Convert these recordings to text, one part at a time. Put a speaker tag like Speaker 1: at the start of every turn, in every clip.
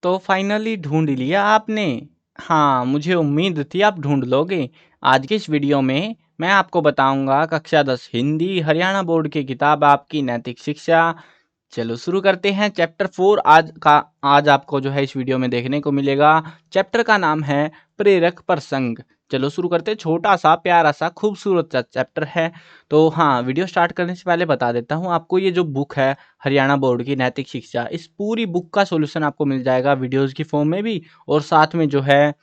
Speaker 1: तो फाइनली ढूँढ लिया आपने। हाँ, मुझे उम्मीद थी आप ढूँढ लोगे। आज की इस वीडियो में मैं आपको बताऊँगा कक्षा 10 हिंदी हरियाणा बोर्ड की किताब आपकी नैतिक शिक्षा। चलो शुरू करते हैं। चैप्टर 4 आज आपको जो है इस वीडियो में देखने को मिलेगा। चैप्टर का नाम है प्रेरक प्रसंग। चलो शुरू करते हैं। छोटा सा प्यारा सा खूबसूरत सा चैप्टर है। तो हाँ, वीडियो स्टार्ट करने से पहले बता देता हूँ आपको, ये जो बुक है हरियाणा बोर्ड की नैतिक शिक्षा, इस पूरी बुक का सॉल्यूशन आपको मिल जाएगा वीडियोज़ की फॉर्म में भी, और साथ में जो है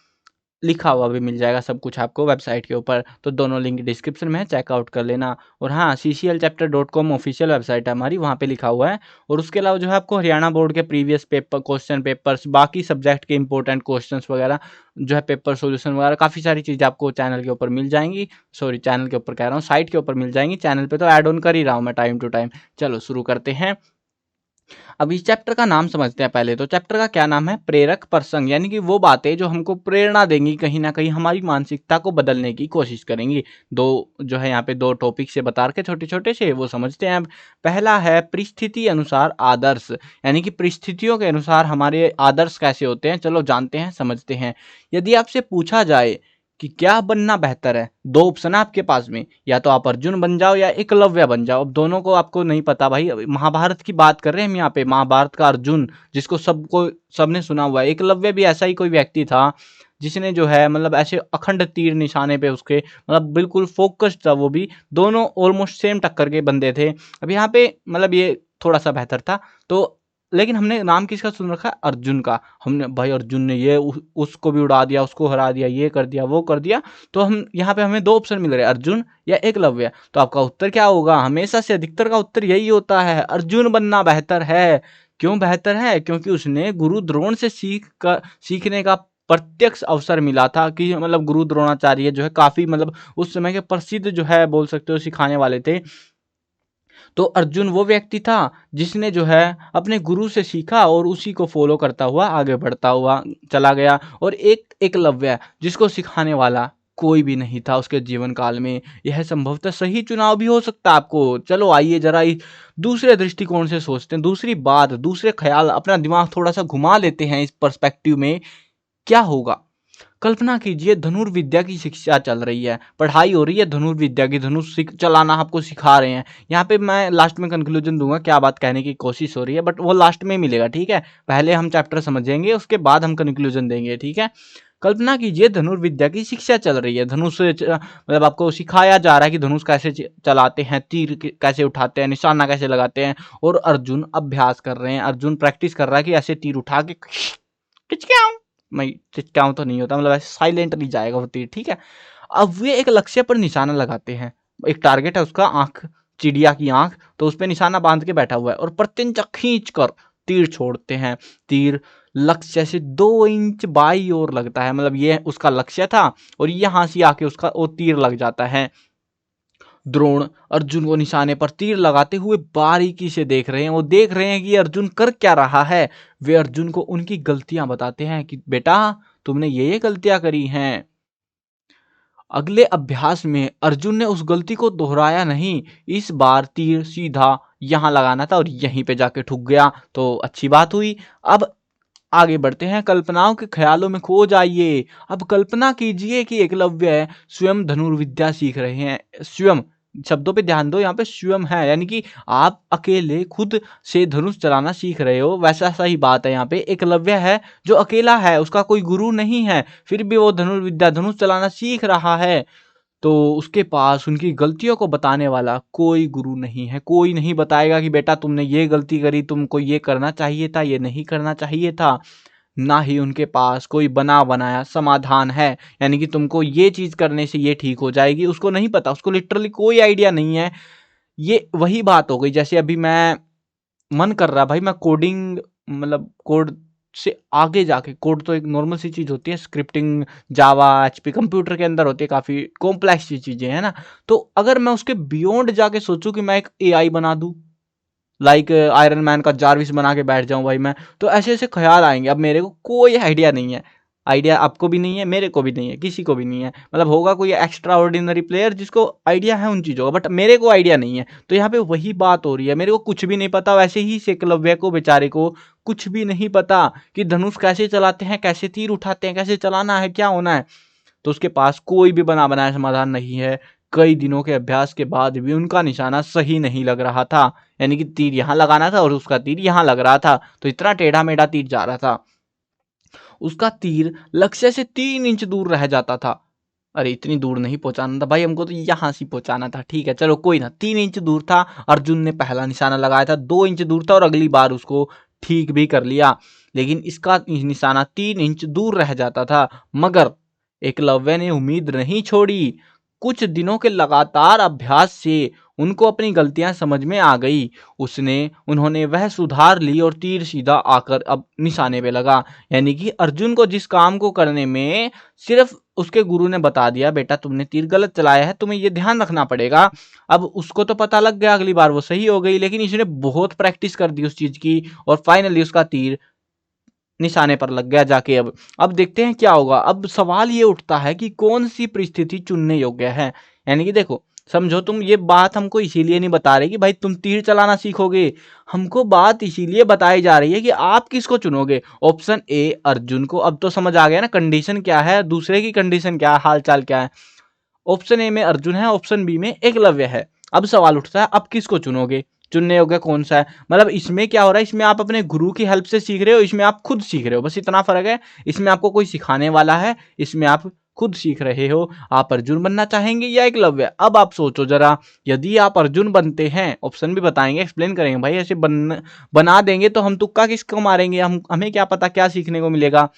Speaker 1: लिखा हुआ भी मिल जाएगा सब कुछ आपको वेबसाइट के ऊपर। तो दोनों लिंक डिस्क्रिप्शन में है, चेकआउट कर लेना। और हाँ, cclchapter.com ऑफिशियल वेबसाइट है हमारी, वहाँ पे लिखा हुआ है। और उसके अलावा जो है आपको हरियाणा बोर्ड के प्रीवियस पेपर क्वेश्चन पेपर्स, बाकी सब्जेक्ट के इंपॉर्टेंट क्वेश्चंस वगैरह जो है, पेपर सोल्यूशन वगैरह, काफ़ी सारी चीज़ें आपको चैनल के ऊपर मिल जाएंगी। सॉरी, चैनल के ऊपर कह रहा हूँ, साइट के ऊपर मिल जाएंगी। चैनल पर तो ऐड ऑन कर ही रहा हूँ मैं टाइम टू टाइम। चलो शुरू करते हैं। अब इस चैप्टर का नाम समझते हैं पहले। तो चैप्टर का क्या नाम है? प्रेरक प्रसंग, यानी कि वो बातें जो हमको प्रेरणा देंगी, कहीं ना कहीं हमारी मानसिकता को बदलने की कोशिश करेंगी। दो जो है यहाँ पे दो टॉपिक से बता के छोटे छोटे से, वो समझते हैं अब। पहला है परिस्थिति अनुसार आदर्श, यानी कि परिस्थितियों के अनुसार हमारे आदर्श कैसे होते हैं। चलो जानते हैं, समझते हैं। यदि आपसे पूछा जाए कि क्या बनना बेहतर है, दो ऑप्शन है आपके पास में, या तो आप अर्जुन बन जाओ या एकलव्य बन जाओ। अब दोनों को आपको नहीं पता भाई, महाभारत की बात कर रहे हैं हम यहाँ पे। महाभारत का अर्जुन, जिसको सबने सुना हुआ है। एकलव्य भी ऐसा ही कोई व्यक्ति था जिसने जो है मतलब ऐसे अखंड तीर निशाने पे उसके मतलब बिल्कुल फोकस्ड था वो भी। दोनों ऑलमोस्ट सेम टक्कर के बंदे थे। अब यहाँ पे मतलब ये थोड़ा सा बेहतर था। तो लेकिन हमने नाम किसका सुन रखा है? अर्जुन का। हमने भाई अर्जुन ने ये उसको भी उड़ा दिया, उसको हरा दिया, ये कर दिया, वो कर दिया। तो हम यहाँ पे हमें दो ऑप्शन मिल रहे हैं, अर्जुन या एकलव्य। तो आपका उत्तर क्या होगा? हमेशा से अधिकतर का उत्तर यही होता है, अर्जुन बनना बेहतर है। क्यों बेहतर है? क्योंकि उसने गुरु द्रोण से सीखने का प्रत्यक्ष अवसर मिला था। कि मतलब गुरु द्रोणाचार्य जो है काफी मतलब उस समय के प्रसिद्ध जो है बोल सकते हो सिखाने वाले थे। तो अर्जुन वो व्यक्ति था जिसने जो है अपने गुरु से सीखा और उसी को फॉलो करता हुआ आगे बढ़ता हुआ चला गया। और एक एकलव्य, जिसको सिखाने वाला कोई भी नहीं था उसके जीवन काल में। यह संभवतः सही चुनाव भी हो सकता है आपको। चलो आइए जरा दूसरे दृष्टिकोण से सोचते हैं, दूसरी बात, दूसरे ख्याल, अपना दिमाग थोड़ा सा घुमा लेते हैं इस पर्सपेक्टिव में। क्या होगा? कल्पना कीजिए धनुर्विद्या की शिक्षा चल रही है, पढ़ाई हो रही है धनुर्विद्या की, धनुष चलाना आपको सिखा रहे हैं। यहाँ पे मैं लास्ट में कंक्लूजन दूंगा क्या बात कहने की कोशिश हो रही है, बट वो लास्ट में मिलेगा, ठीक है। पहले हम चैप्टर समझेंगे, उसके बाद हम कंक्लूजन देंगे, ठीक है। कल्पना कीजिए धनुर्विद्या की शिक्षा चल रही है, धनुष मतलब आपको सिखाया जा रहा है कि धनुष कैसे चलाते हैं, तीर कैसे उठाते हैं, निशाना कैसे लगाते हैं। और अर्जुन अभ्यास कर रहे हैं, अर्जुन प्रैक्टिस कर रहा है कि ऐसे तीर उठा के मैं चिटकाऊं तो नहीं होता, मतलब ऐसे साइलेंटली जाएगा वो तीर, ठीक है। अब वे एक लक्ष्य पर निशाना लगाते हैं। एक टारगेट है उसका, आंख, चिड़िया की आंख, तो उस पर निशाना बांध के बैठा हुआ है और प्रत्यंचा खींच कर तीर छोड़ते हैं। तीर लक्ष्य से 2 इंच बाई ओर लगता है, मतलब ये उसका लक्ष्य था और यहां से आके उसका वो तीर लग जाता है। द्रोण अर्जुन को निशाने पर तीर लगाते हुए बारीकी से देख रहे हैं। वो देख रहे हैं कि अर्जुन कर क्या रहा है। वे अर्जुन को उनकी गलतियां बताते हैं कि बेटा तुमने ये गलतियां करी हैं। अगले अभ्यास में अर्जुन ने उस गलती को दोहराया नहीं। इस बार तीर सीधा यहां लगाना था और यहीं पे जाके ठुक गया, तो अच्छी बात हुई। अब आगे बढ़ते हैं, कल्पनाओं के ख्यालों में खो जाइए। अब कल्पना कीजिए कि एकलव्य स्वयं धनुर्विद्या सीख रहे हैं। स्वयं शब्दों पे ध्यान दो, यहाँ पे स्वयं है, यानी कि आप अकेले खुद से धनुष चलाना सीख रहे हो। वैसा सही बात है, यहाँ पे एकलव्य है जो अकेला है, उसका कोई गुरु नहीं है, फिर भी वो धनुर्विद्या धनुष चलाना सीख रहा है। तो उसके पास उनकी गलतियों को बताने वाला कोई गुरु नहीं है। कोई नहीं बताएगा कि बेटा तुमने ये गलती करी, तुमको ये करना चाहिए था, ये नहीं करना चाहिए था। ना ही उनके पास कोई बना बनाया समाधान है, यानी कि तुमको ये चीज करने से ये ठीक हो जाएगी, उसको नहीं पता, उसको लिटरली कोई आइडिया नहीं है। ये वही बात हो गई जैसे अभी मैं मन कर रहा है भाई मैं कोडिंग, मतलब कोड से आगे जाके, कोड तो एक नॉर्मल सी चीज होती है, स्क्रिप्टिंग जावा एचपी कंप्यूटर के अंदर होती है, काफी कॉम्प्लेक्स सी चीजें है ना। तो अगर मैं उसके बियॉन्ड जाके सोचूं कि मैं एक एआई बना दूं, लाइक आयरन मैन का जारविस बना के बैठ जाऊं भाई मैं, तो ऐसे ऐसे ख्याल आएंगे। अब मेरे को कोई आइडिया नहीं है, आइडिया आपको भी नहीं है, मेरे को भी नहीं है, किसी को भी नहीं है। मतलब होगा कोई एक्स्ट्रा ऑर्डिनरी प्लेयर जिसको आइडिया है उन चीज़ों का, बट मेरे को आइडिया नहीं है। तो यहाँ पे वही बात हो रही है, मेरे को कुछ भी नहीं पता, वैसे ही एकलव्य को बेचारे को कुछ भी नहीं पता कि धनुष कैसे चलाते हैं, कैसे तीर उठाते हैं, कैसे चलाना है, क्या होना है। तो उसके पास कोई भी बना बनाया समाधान नहीं है। कई दिनों के अभ्यास के बाद भी उनका निशाना सही नहीं लग रहा था, यानी कि तीर यहाँ लगाना था और उसका तीर यहाँ लग रहा था, तो इतना टेढ़ा मेढ़ा तीर जा रहा था। उसका तीर लक्ष्य से 3 इंच दूर रह जाता था। अरे इतनी दूर नहीं पहुंचाना था भाई, हमको तो यहाँ से पहुंचाना था, ठीक है चलो कोई ना। 3 इंच दूर था, अर्जुन ने पहला निशाना लगाया था, 2 इंच दूर था और अगली बार उसको ठीक भी कर लिया, लेकिन इसका निशाना 3 इंच दूर रह जाता था। मगर एकलव्य ने उम्मीद नहीं छोड़ी। कुछ दिनों के लगातार अभ्यास से उनको अपनी गलतियां समझ में आ गई। उन्होंने वह सुधार ली और तीर सीधा आकर अब निशाने पे लगा। यानी कि अर्जुन को जिस काम को करने में सिर्फ उसके गुरु ने बता दिया, बेटा तुमने तीर गलत चलाया है, तुम्हें ये ध्यान रखना पड़ेगा। अब उसको तो पता लग गया, अगली बार वो सही हो गई, लेकिन इसने बहुत प्रैक्टिस कर दी उस चीज की और फाइनली उसका तीर निशाने पर लग गया जाके। अब देखते हैं क्या होगा। अब सवाल ये उठता है कि कौन सी परिस्थिति चुनने योग्य है। यानी कि देखो, समझो तुम, ये बात हमको इसीलिए नहीं बता रहे कि भाई तुम तीर चलाना सीखोगे, हमको बात इसीलिए बताई जा रही है कि आप किसको चुनोगे। ऑप्शन ए अर्जुन को, अब तो समझ आ गया ना कंडीशन क्या है, दूसरे की कंडीशन क्या है, हाल चाल क्या है। ऑप्शन ए में अर्जुन है, ऑप्शन बी में एकलव्य है। अब सवाल उठता है अब किसको चुनोगे, चुनने योग्य कौन सा है। मतलब इसमें क्या हो रहा है, इसमें आप अपने गुरु की हेल्प से सीख रहे हो, इसमें आप खुद सीख रहे हो, बस इतना फर्क है। इसमें आपको कोई सिखाने वाला है, इसमें आप खुद सीख रहे हो। आप अर्जुन बनना चाहेंगे या एकलव्य। अब आप सोचो जरा, यदि आप अर्जुन बनते हैं, ऑप्शन भी बताएंगे, एक्सप्लेन करेंगे भाई, ऐसे बना देंगे तो हम तुक्का किसको मारेंगे, हमें क्या पता क्या सीखने को मिलेगा।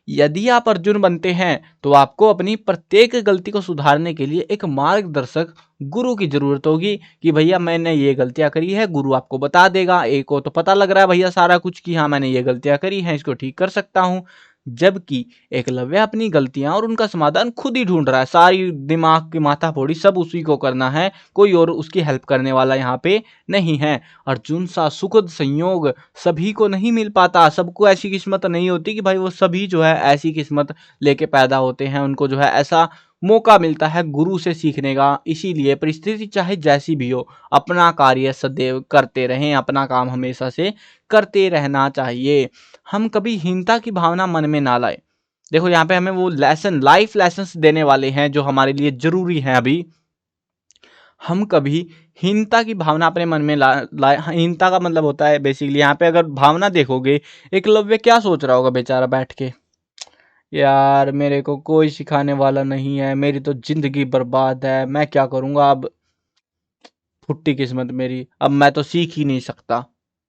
Speaker 1: यदि आप अर्जुन बनते हैं तो आपको अपनी प्रत्येक गलती को सुधारने के लिए एक मार्गदर्शक गुरु की जरूरत होगी कि भैया मैंने ये गलतियां करी है, गुरु आपको बता देगा। एक को तो पता लग रहा है भैया सारा कुछ कि हाँ मैंने ये गलतियां करी हैं, इसको ठीक कर सकता हूँ। जबकि एकलव्य अपनी गलतियां और उनका समाधान खुद ही ढूंढ रहा है, सारी दिमाग की माथाफोड़ी सब उसी को करना है, कोई और उसकी हेल्प करने वाला यहाँ पे नहीं है। अर्जुन सा सुखद संयोग सभी को नहीं मिल पाता, सबको ऐसी किस्मत नहीं होती कि भाई वो सभी जो है ऐसी किस्मत लेके पैदा होते हैं, उनको जो है ऐसा मौका मिलता है गुरु से सीखने का। इसीलिए परिस्थिति चाहे जैसी भी हो, अपना कार्य सदैव करते रहें, अपना काम हमेशा से करते रहना चाहिए। हम कभी हीनता की भावना मन में ना लाए। देखो यहाँ पे हमें वो लेसन, लाइफ लेसन्स देने वाले हैं जो हमारे लिए जरूरी हैं। अभी हम कभी हीनता की भावना अपने मन में लाए। हीनता का मतलब होता है बेसिकली, यहाँ पे अगर भावना देखोगे, एकलव्य क्या सोच रहा होगा बेचारा बैठ के, यार मेरे को कोई सिखाने वाला नहीं है, मेरी तो जिंदगी बर्बाद है, मैं क्या करूँगा अब, फुट्टी किस्मत मेरी, अब मैं तो सीख ही नहीं सकता,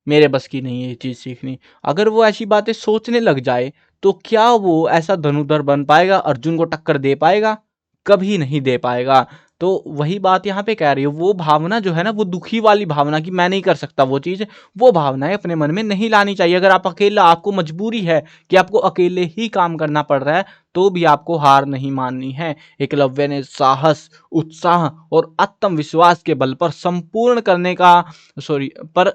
Speaker 1: मेरे बस की नहीं है ये चीज़ सीखनी। अगर वो ऐसी बातें सोचने लग जाए तो क्या वो ऐसा धनुर्धर बन पाएगा, अर्जुन को टक्कर दे पाएगा? कभी नहीं दे पाएगा। तो वही बात यहाँ पे कह रही है, वो भावना जो है ना, वो दुखी वाली भावना कि मैं नहीं कर सकता वो चीज़, वो भावनाएं अपने मन में नहीं लानी चाहिए। अगर आप अकेला, आपको मजबूरी है कि आपको अकेले ही काम करना पड़ रहा है, तो भी आपको हार नहीं माननी है। एकलव्य ने साहस, उत्साह और आत्मविश्वास के बल पर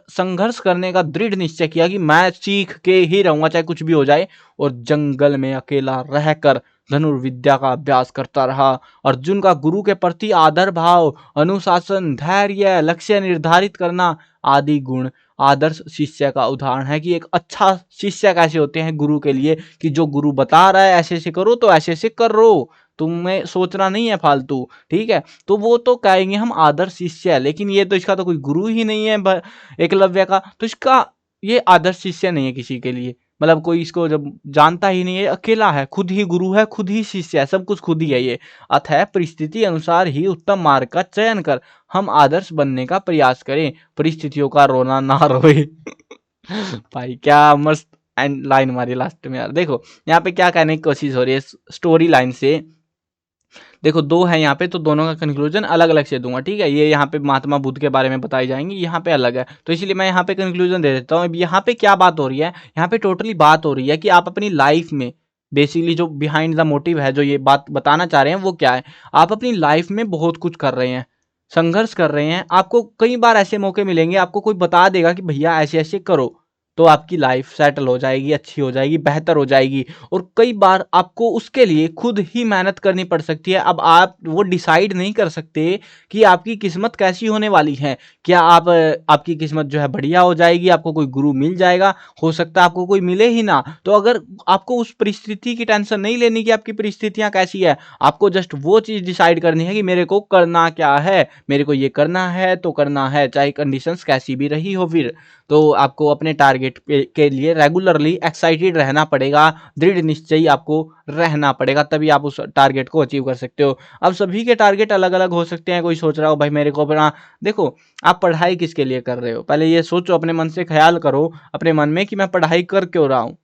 Speaker 1: संघर्ष करने का दृढ़ निश्चय किया कि मैं सीख के ही रहूंगा चाहे कुछ भी हो जाए, और जंगल में अकेला रहकर धनुर्विद्या का अभ्यास करता रहा। अर्जुन का गुरु के प्रति आदर भाव, अनुशासन, धैर्य, लक्ष्य निर्धारित करना आदि गुण आदर्श शिष्य का उदाहरण है कि एक अच्छा शिष्य कैसे होते हैं गुरु के लिए, कि जो गुरु बता रहा है ऐसे ऐसे करो तो ऐसे ऐसे करो, तुम्हें सोचना नहीं है फालतू, ठीक है। तो वो तो कहेंगे हम आदर्श शिष्य है, लेकिन ये तो इसका तो कोई गुरु ही नहीं है एकलव्य का, तो इसका ये आदर्श शिष्य नहीं है किसी के लिए। मतलब कोई इसको जब जानता ही नहीं है, अकेला है, खुद ही गुरु है, खुद ही शिष्य है, सब कुछ खुद ही है ये। अतः परिस्थिति अनुसार ही उत्तम मार्ग का चयन कर हम आदर्श बनने का प्रयास करें, परिस्थितियों का रोना ना रोए। भाई क्या मस्त एंड लाइन मारी लास्ट में यार। देखो यहाँ पे क्या कहने की कोशिश हो रही है स्टोरी लाइन से। देखो दो है यहाँ पे, तो दोनों का कंक्लूजन अलग अलग से दूंगा, ठीक है। ये यहाँ पे महात्मा बुद्ध के बारे में बताई जाएंगी, यहाँ पे अलग है, तो इसलिए मैं यहाँ पे कंक्लूजन दे देता हूँ। अब यहाँ पे क्या बात हो रही है, यहाँ पे टोटली बात हो रही है कि आप अपनी लाइफ में बेसिकली जो बिहाइंड द मोटिव है, जो ये बात बताना चाह रहे हैं वो क्या है। आप अपनी लाइफ में बहुत कुछ कर रहे हैं, संघर्ष कर रहे हैं, आपको कई बार ऐसे मौके मिलेंगे, आपको कोई बता देगा कि भैया ऐसे ऐसे करो, तो आपकी लाइफ सेटल हो जाएगी, अच्छी हो जाएगी, बेहतर हो जाएगी। और कई बार आपको उसके लिए खुद ही मेहनत करनी पड़ सकती है। अब आप वो डिसाइड नहीं कर सकते कि आपकी किस्मत कैसी होने वाली है। क्या आपकी किस्मत जो है बढ़िया हो जाएगी, आपको कोई गुरु मिल जाएगा, हो सकता है आपको कोई मिले ही ना। तो अगर आपको उस परिस्थिति की टेंशन नहीं लेनी कि आपकी परिस्थितियां कैसी है, आपको जस्ट वो चीज डिसाइड करनी है कि मेरे को करना क्या है, मेरे को ये करना है तो करना है, चाहे कंडीशंस कैसी भी रही हो। फिर तो आपको अपने टारगेट के लिए रेगुलरली एक्साइटेड रहना पड़ेगा, दृढ़ निश्चयी आपको रहना पड़ेगा, तभी आप उस टारगेट को अचीव कर सकते हो। अब सभी के टारगेट अलग अलग हो सकते हैं। कोई सोच रहा हो भाई मेरे को अपना, देखो आप पढ़ाई किसके लिए कर रहे हो, पहले ये सोचो, अपने मन से ख्याल करो अपने मन में कि मैं पढ़ाई कर क्यों रहा हूँ।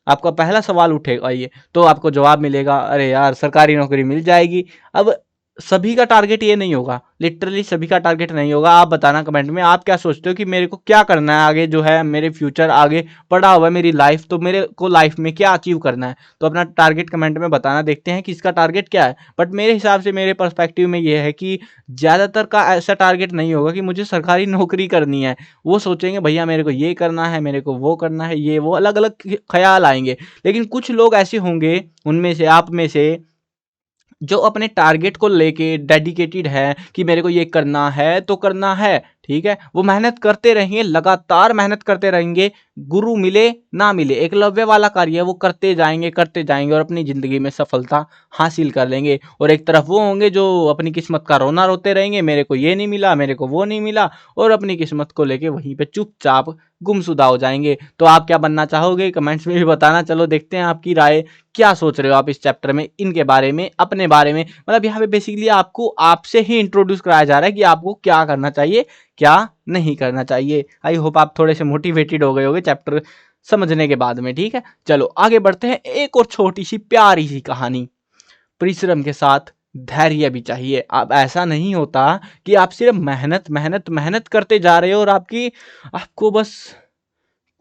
Speaker 1: आपका पहला सवाल उठेगा ये, तो आपको जवाब मिलेगा अरे यार सरकारी नौकरी मिल जाएगी। अब सभी का टारगेट ये नहीं होगा, लिटरली सभी का टारगेट नहीं होगा। आप बताना कमेंट में आप क्या सोचते हो कि मेरे को क्या करना है आगे, जो है मेरे फ्यूचर आगे पड़ा हुआ है मेरी लाइफ, तो मेरे को लाइफ में क्या अचीव करना है। तो अपना टारगेट कमेंट में बताना, देखते हैं कि इसका टारगेट क्या है। बट मेरे हिसाब से, मेरे पर्सपेक्टिव में ये है कि ज़्यादातर का ऐसा टारगेट नहीं होगा कि मुझे सरकारी नौकरी करनी है। वो सोचेंगे भैया मेरे को ये करना है, मेरे को वो करना है, ये वो अलग अलग ख्याल आएंगे। लेकिन कुछ लोग ऐसे होंगे, उनमें से, आप में से, जो अपने टारगेट को लेके डेडिकेटेड है कि मेरे को ये करना है तो करना है, ठीक है। वो मेहनत करते रहेंगे, लगातार मेहनत करते रहेंगे, गुरु मिले ना मिले, एकलव्य वाला कार्य है, वो करते जाएंगे और अपनी जिंदगी में सफलता हासिल कर लेंगे। और एक तरफ वो होंगे जो अपनी किस्मत का रोना रोते रहेंगे, मेरे को ये नहीं मिला, मेरे को वो नहीं मिला, और अपनी किस्मत को लेके वहीं पे चुपचाप गुमसुदा हो जाएंगे। तो आप क्या बनना चाहोगे, कमेंट्स में भी बताना। चलो देखते हैं आपकी राय, क्या सोच रहे हो आप इस चैप्टर में, इनके बारे में, अपने बारे में। मतलब यहाँ पे बेसिकली आपको आपसे ही इंट्रोड्यूस कराया जा रहा है कि आपको क्या करना चाहिए, क्या नहीं करना चाहिए। आई होप आप थोड़े से मोटिवेटेड हो गए होंगे चैप्टर समझने के बाद में, ठीक है। चलो आगे बढ़ते हैं। एक और छोटी सी प्यारी सी कहानी। परिश्रम के साथ धैर्य भी चाहिए। अब ऐसा नहीं होता कि आप सिर्फ मेहनत मेहनत मेहनत करते जा रहे हो और आपको बस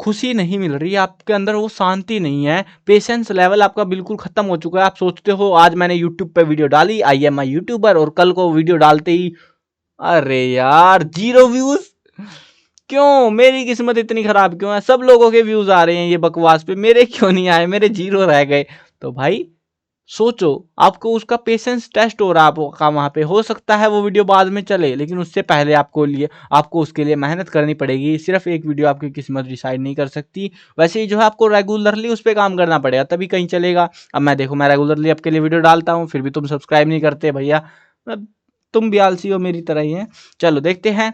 Speaker 1: खुशी नहीं मिल रही है, आपके अंदर वो शांति नहीं है, पेशेंस लेवल आपका बिल्कुल खत्म हो चुका है। आप सोचते हो आज मैंने यूट्यूब पे वीडियो डाली, आई एम आई यूट्यूबर, और कल को वीडियो डालते ही अरे यार 0 व्यूज, क्यों, मेरी किस्मत इतनी खराब क्यों है, सब लोगों के व्यूज आ रहे हैं ये बकवास पे, मेरे क्यों नहीं आए, मेरे 0 रह गए। तो भाई सोचो, आपको उसका पेशेंस टेस्ट हो रहा है आपका वहां पे। हो सकता है वो वीडियो बाद में चले, लेकिन उससे पहले आपको उसके लिए मेहनत करनी पड़ेगी। सिर्फ एक वीडियो आपकी किस्मत डिसाइड नहीं कर सकती। वैसे ही जो है आपको रेगुलरली उस पर काम करना पड़ेगा, तभी कहीं चलेगा। अब मैं देखो, मैं रेगुलरली आपके लिए वीडियो डालता हूँ, फिर भी तुम सब्सक्राइब नहीं करते भैया, तुम भी आलसी हो मेरी तरह ही है। चलो देखते हैं।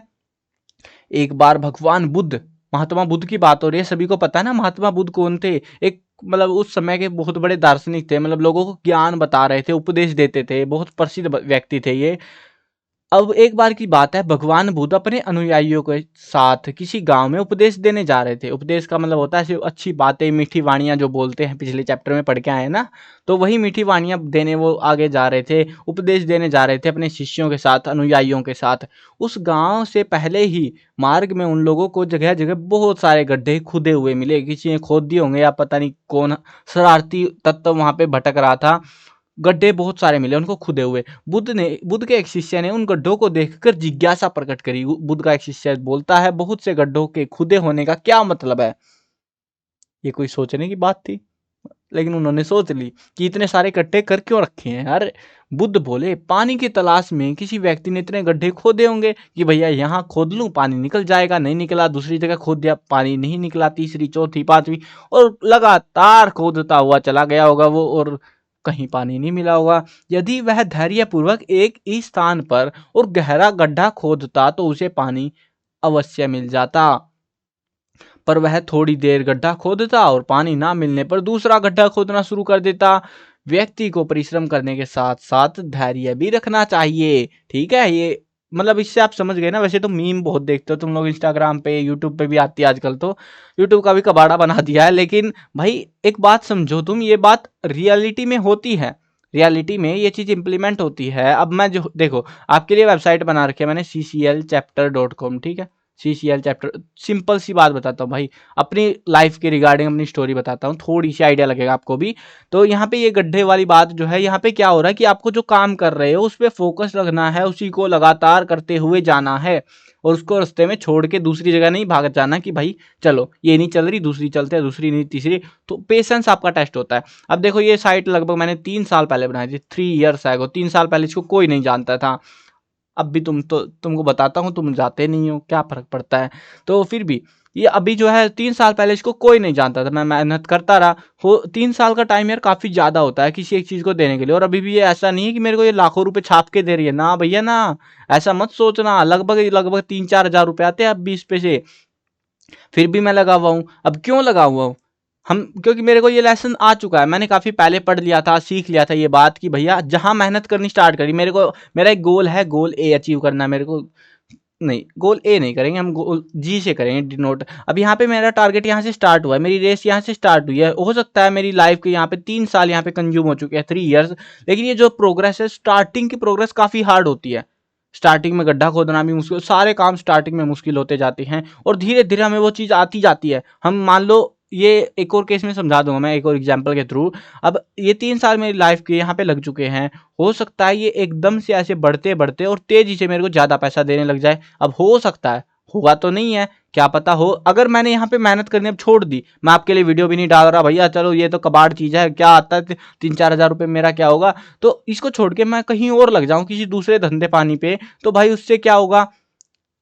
Speaker 1: एक बार भगवान बुद्ध, महात्मा बुद्ध की बात हो रही है। सभी को पता है ना महात्मा बुद्ध कौन थे। एक मतलब उस समय के बहुत बड़े दार्शनिक थे, मतलब लोगों को ज्ञान बता रहे थे, उपदेश देते थे, बहुत प्रसिद्ध व्यक्ति थे ये। अब एक बार की बात है, भगवान बुद्ध अपने अनुयायियों के साथ किसी गांव में उपदेश देने जा रहे थे। उपदेश का मतलब होता है सिर्फ अच्छी बातें, मीठी वाणियां जो बोलते हैं, पिछले चैप्टर में पढ़ के आए ना, तो वही मीठी वाणियां देने वो आगे जा रहे थे, उपदेश देने जा रहे थे अपने शिष्यों के साथ, अनुयायियों के साथ। उस गांव से पहले ही मार्ग में उन लोगों को जगह जगह बहुत सारे गड्ढे खुदे हुए मिले। किसी ने खोद दिए होंगे, या पता नहीं कौन शरारती तत्व वहां पे भटक रहा था, गड्ढे बहुत सारे मिले उनको खुदे हुए। बुद्ध के एक शिष्य ने उन गड्ढों को देखकर जिज्ञासा प्रकट करी। बुद्ध का एक शिष्य बोलता है, बहुत से गड्ढों के खुदे होने का क्या मतलब है। ये कोई सोचने की बात थी, लेकिन उन्होंने सोच ली कि इतने सारे गड्ढे कर क्यों रखे हैं यार। बुद्ध बोले, पानी की तलाश में किसी व्यक्ति ने इतने गड्ढे खोदे होंगे कि भैया यहाँ खोद लूं पानी निकल जाएगा। नहीं निकला, दूसरी जगह खोद दिया, पानी नहीं निकला, तीसरी चौथी पांचवी, और लगातार खोदता हुआ चला गया होगा वो, और कहीं पानी नहीं मिला होगा। यदि वह धैर्यपूर्वक एक ही स्थान पर और गहरा गड्ढा खोदता तो उसे पानी अवश्य मिल जाता। पर वह थोड़ी देर गड्ढा खोदता और पानी ना मिलने पर दूसरा गड्ढा खोदना शुरू कर देता। व्यक्ति को परिश्रम करने के साथ साथ धैर्य भी रखना चाहिए, ठीक है। ये मतलब इससे आप समझ गए ना। वैसे तो मीम बहुत देखते हो तुम लोग, इंस्टाग्राम पे, यूट्यूब पे भी आती है आजकल, तो यूट्यूब का भी कबाड़ा बना दिया है। लेकिन भाई एक बात समझो तुम, ये बात रियलिटी में होती है, रियलिटी में ये चीज़ इंप्लीमेंट होती है। अब मैं जो देखो आपके लिए वेबसाइट बना रखी है मैंने, cclchapter.com, ठीक है, CCL चैप्टर। सिंपल सी बात बताता हूँ भाई, अपनी लाइफ के रिगार्डिंग अपनी स्टोरी बताता हूँ, थोड़ी सी आइडिया लगेगा आपको भी। तो यहाँ पे ये गड्ढे वाली बात जो है, यहाँ पे क्या हो रहा है कि आपको जो काम कर रहे हो उस पर फोकस रखना है, उसी को लगातार करते हुए जाना है, और उसको रास्ते में छोड़ के दूसरी जगह नहीं भाग जाना कि भाई चलो ये नहीं चल रही दूसरी चलते हैं, दूसरी नहीं तीसरी। तो पेशेंस आपका टेस्ट होता है। अब देखो ये साइट लगभग मैंने 3 साल पहले बनाई थी, 3 years ago, 3 साल पहले इसको कोई नहीं जानता था। अब भी तुमको बताता हूँ, तुम जाते नहीं हो, क्या फर्क पड़ता है। तो फिर भी ये अभी जो है 3 साल पहले इसको कोई नहीं जानता था, मैं मेहनत करता रहा। हो 3 साल का टाइम यार काफ़ी ज़्यादा होता है किसी एक चीज़ को देने के लिए। और अभी भी ये ऐसा नहीं है कि मेरे को ये लाखों रुपए छाप के दे रही है, ना भैया ना, ऐसा मत सोचना। लगभग लगभग 3-4 हज़ार रुपये आते हैं अब 20 पैसे, फिर भी मैं लगा हुआ हूँ। अब क्यों लगा हुआ हूँ, हम क्योंकि मेरे को ये लेसन आ चुका है, मैंने काफ़ी पहले पढ़ लिया था, सीख लिया था ये बात कि भैया जहाँ मेहनत करनी स्टार्ट करी, मेरे को मेरा एक गोल है, गोल ए अचीव करना है मेरे को। नहीं, गोल ए नहीं करेंगे हम, गोल जी से करेंगे डिनोट। अब यहाँ पे मेरा टारगेट यहाँ से स्टार्ट हुआ है, मेरी रेस यहाँ से स्टार्ट हुई है। हो सकता है मेरी लाइफ के यहाँ पे 3 साल यहाँ पे कंज्यूम हो चुके हैं, 3 years। लेकिन ये जो प्रोग्रेस है, स्टार्टिंग की प्रोग्रेस काफ़ी हार्ड होती है। स्टार्टिंग में गड्ढा खोदना भी मुश्किल, सारे काम स्टार्टिंग में मुश्किल होते जाते हैं, और धीरे धीरे हमें वो चीज़ आती जाती है। हम मान लो, ये एक और केस में समझा दूंगा मैं एक और एग्जांपल के थ्रू। अब ये 3 साल मेरी लाइफ के यहाँ पे लग चुके हैं, हो सकता है ये एकदम से ऐसे बढ़ते बढ़ते और तेजी से मेरे को ज़्यादा पैसा देने लग जाए। अब हो सकता है, होगा तो नहीं है, क्या पता हो। अगर मैंने यहाँ पे मेहनत करनी अब छोड़ दी, मैं आपके लिए वीडियो भी नहीं डाल रहा भैया, चलो ये तो कबाड़ चीज़ है, क्या आता है 3-4 हज़ार रुपये मेरा क्या होगा, तो इसको छोड़ के मैं कहीं और लग जाऊँ किसी दूसरे धंधे पानी पे, तो भाई उससे क्या होगा,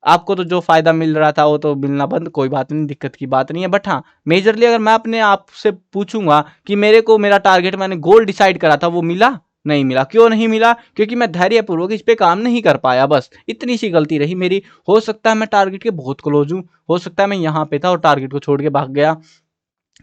Speaker 1: आपको तो जो फायदा मिल रहा था वो तो मिलना बंद, कोई बात नहीं, दिक्कत की बात नहीं है। बट हाँ, मेजरली अगर मैं अपने आप से पूछूंगा कि मेरे को मेरा टारगेट, मैंने गोल डिसाइड करा था, वो मिला नहीं मिला। क्यों नहीं मिला, क्योंकि मैं धैर्यपूर्वक इस पे काम नहीं कर पाया, बस इतनी सी गलती रही मेरी। हो सकता है मैं टारगेट के बहुत क्लोज हूँ, हो सकता है मैं यहाँ पे था और टारगेट को छोड़ के भाग गया।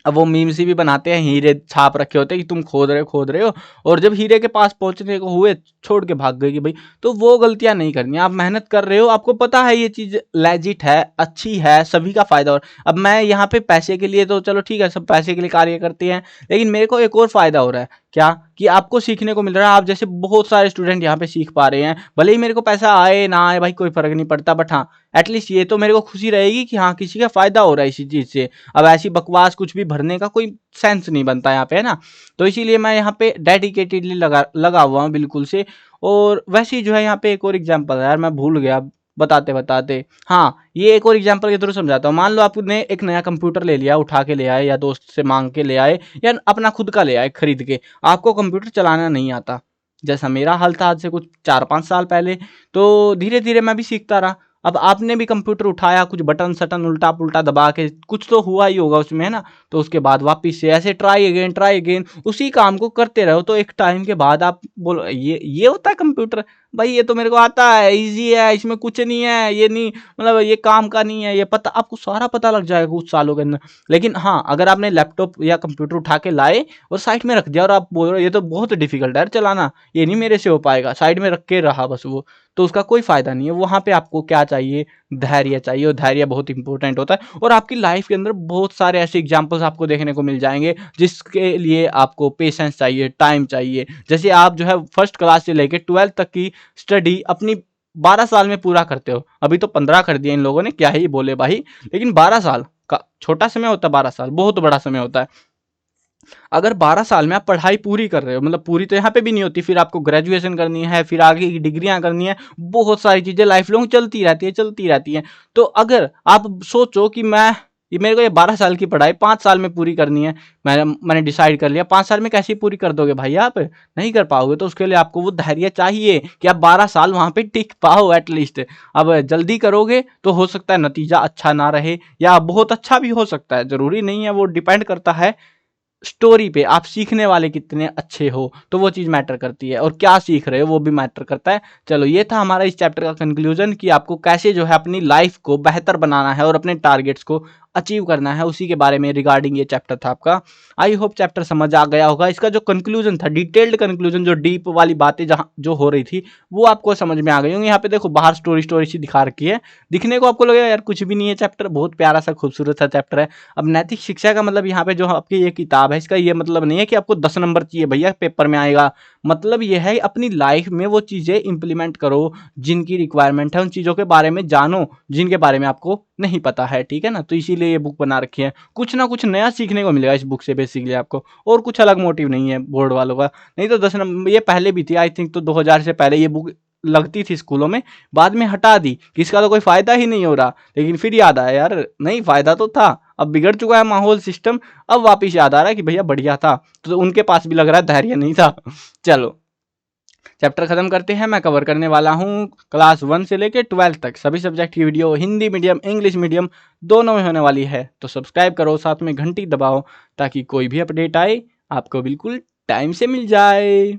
Speaker 1: अब वो मीम्स भी बनाते हैं, हीरे छाप रखे होते हैं कि तुम खोद रहे हो, और जब हीरे के पास पहुंचने को हुए छोड़ के भाग गए कि भाई। तो वो गलतियां नहीं करनी, आप मेहनत कर रहे हो, आपको पता है ये चीज़ लेजिट है, अच्छी है, सभी का फायदा। और अब मैं यहाँ पे पैसे के लिए, तो चलो ठीक है, सब पैसे के लिए कार्य करते हैं, लेकिन मेरे को एक और फायदा हो रहा है, क्या कि आपको सीखने को मिल रहा है। आप जैसे बहुत सारे स्टूडेंट यहाँ पे सीख पा रहे हैं, भले ही मेरे को पैसा आए ना आए भाई कोई फर्क नहीं पड़ता, बट हाँ एटलीस्ट ये तो मेरे को खुशी रहेगी कि हाँ किसी का फायदा हो रहा है इसी चीज़ से। अब ऐसी बकवास कुछ भी भरने का कोई सेंस नहीं बनता यहाँ पे, है ना। तो इसीलिए मैं यहाँ पे डेडिकेटेडली लगा हुआ हूँ बिल्कुल से। और वैसे ही जो है यहाँ पे एक और एग्जांपल है यार, मैं भूल गया बताते बताते। हाँ, ये एक और एग्जांपल के थ्रू समझाता हूँ। मान लो आपने एक नया कंप्यूटर ले लिया, उठा के ले आए, या दोस्त से मांग के ले आए, या अपना खुद का ले आए खरीद के। आपको कंप्यूटर चलाना नहीं आता, जैसा मेरा हाल था आज से कुछ 4-5 साल पहले। तो धीरे धीरे मैं भी सीखता रहा। अब आपने भी कंप्यूटर उठाया, कुछ बटन सटन उल्टा पुल्टा दबा के कुछ तो हुआ ही होगा उसमें, है ना। तो उसके बाद वापस से ऐसे ट्राई अगेन उसी काम को करते रहो, तो एक टाइम के बाद आप बोलो ये होता है कंप्यूटर, भाई ये तो मेरे को आता है, इजी है, इसमें कुछ नहीं है, ये नहीं मतलब ये काम का नहीं है, ये पता आपको सारा पता लग जाएगा कुछ सालों के अंदर। लेकिन हाँ, अगर आपने लैपटॉप या कंप्यूटर उठा के लाए और साइड में रख दिया, और आप बोल रहे हो ये तो बहुत डिफिकल्ट है यार चलाना, ये नहीं मेरे से हो पाएगा, साइड में रख के रहा बस वो, तो उसका कोई फायदा नहीं है। वहाँ पे आपको क्या चाहिए, धैर्य चाहिए, और धैर्य बहुत इंपॉर्टेंट होता है। और आपकी लाइफ के अंदर बहुत सारे ऐसे एग्जाम्पल्स आपको देखने को मिल जाएंगे जिसके लिए आपको पेशेंस चाहिए, टाइम चाहिए। जैसे आप जो है फर्स्ट क्लास से लेकर 12th तक की स्टडी अपनी 12 साल में पूरा करते हो, अभी तो 15 कर दिया इन लोगों ने, क्या ही बोले भाई। लेकिन 12 साल का छोटा समय होता है, 12 साल बहुत बड़ा समय होता है। अगर 12 साल में आप पढ़ाई पूरी कर रहे हो, मतलब पूरी तो यहाँ पे भी नहीं होती, फिर आपको ग्रेजुएशन करनी है, फिर आगे की डिग्रियां करनी है, बहुत सारी चीज़ें लाइफ लॉन्ग चलती रहती है, चलती रहती हैं। तो अगर आप सोचो कि मेरे को ये 12 साल की पढ़ाई 5 साल में पूरी करनी है, मैंने डिसाइड कर लिया, 5 साल में कैसे पूरी कर दोगे भाई, आप नहीं कर पाओगे। तो उसके लिए आपको वो धैर्य चाहिए कि आप 12 साल वहाँ पे टिक पाओ एटलीस्ट। अब जल्दी करोगे तो हो सकता है नतीजा अच्छा ना रहे, या बहुत अच्छा भी हो सकता है, जरूरी नहीं है, वो डिपेंड करता है स्टोरी पे, आप सीखने वाले कितने अच्छे हो, तो वो चीज़ मैटर करती है, और क्या सीख रहे हो वो भी मैटर करता है। चलो, ये था हमारा इस चैप्टर का कंक्लूजन कि आपको कैसे जो है अपनी लाइफ को बेहतर बनाना है और अपने टारगेट्स को अचीव करना है, उसी के बारे में रिगार्डिंग ये चैप्टर था आपका। आई होप चैप्टर समझ आ गया होगा। इसका जो कंक्लूजन था, डिटेल्ड कंक्लूजन, जो डीप वाली बातें जहाँ जो हो रही थी वो आपको समझ में आ गई होंगी। यहाँ पे देखो बाहर स्टोरी सी दिखा रखी है, दिखने को आपको लगेगा यार कुछ भी नहीं है चैप्टर, बहुत प्यारा सा खूबसूरत सा चैप्टर है। अब नैतिक शिक्षा का मतलब यहाँ पे जो आपकी ये किताब है, इसका ये मतलब नहीं है कि आपको 10 नंबर चाहिए भैया पेपर में आएगा। मतलब ये है अपनी लाइफ में वो चीज़ें इंप्लीमेंट करो जिनकी रिक्वायरमेंट है, उन चीज़ों के बारे में जानो जिनके बारे में आपको नहीं पता है, ठीक है ना। तो इसीलिए ये बुक बना रखी है, कुछ ना कुछ नया सीखने को मिलेगा इस बुक से बेसिकली आपको, और कुछ अलग मोटिव नहीं है बोर्ड वालों का। नहीं तो 10 नंबर ये पहले भी थी, आई थिंक तो 2000 से पहले ये बुक लगती थी स्कूलों में, बाद में हटा दी कि इसका तो कोई फायदा ही नहीं हो रहा। लेकिन फिर याद आया यार नहीं फायदा तो था, अब बिगड़ चुका है माहौल सिस्टम, अब वापिस याद आ रहा है कि भैया बढ़िया था। तो उनके पास भी लग रहा है धैर्य नहीं था। चलो चैप्टर खत्म करते हैं। मैं कवर करने वाला हूँ क्लास 1 से लेकर 12 तक सभी सब्जेक्ट की video, Hindi medium English medium दोनों में होने वाली है। तो सब्सक्राइब करो, साथ में घंटी दबाओ ताकि कोई भी अपडेट आए आपको बिल्कुल टाइम से मिल जाए।